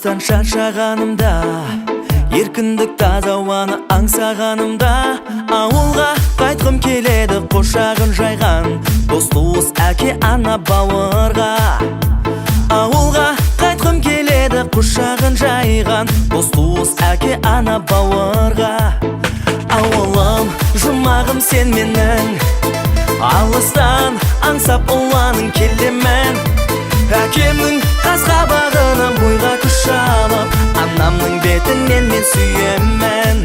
алыстан шаршағанымда, еркіндік таза ауаны аңсағанымда, ауылға қайтқым келеді құшағын жайған, дос-туыс әке ана бауырға. Ауылға қайтқым келеді құшағын жайған, дос-туыс әке ана бауырға. Ауылым, жұмағым сен менің, алыстан аңсап ұланың келемін. Әкемнің қас-қабағынан бойға күш алып, анамның бетінен мен сүйемін.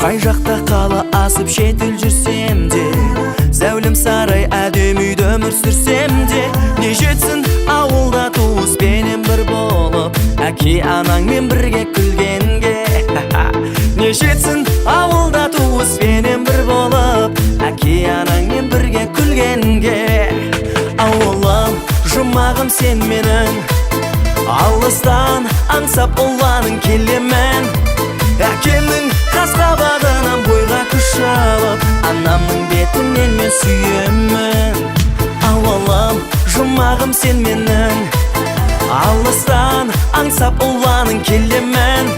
Қай жақта қала асып шетел жүрсем де, зәулім сарай әдемі үйде өмір сүрсем де, не жетсін ауылда туыспенен бір болып, әке анаңмен бірге күлгенге. Не жетсін ауылда туыспенен бір болып, әке анаңмен бірге күлгенге. Ауылым, жұмағым сен менің, алыстан аңсап ұланың келемін. Әкемнің қас-қабағынан бойға күш алып, анамның бетінен мен сүйемін. Ауылым, жұмағым сен менің, алыстан аңсап ұланың келемін.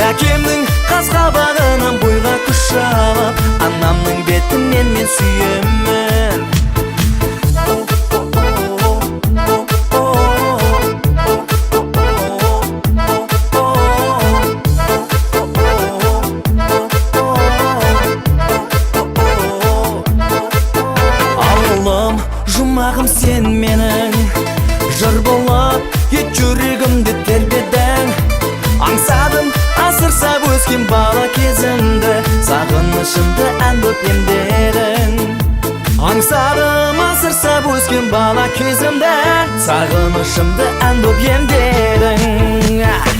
Әкемнің қас-қабағынан бойға күш алып, анамның бетінен мен сүйемін. Жұмағым сен менің, жыр болып ет жүрегімді тербедің. Аңсадым асырсап өскен бала кезімді, сағынышымды ән боп емдедің. Аңсадым асырсап өскен бала кезімді, сағынышымды ән боп емдедің.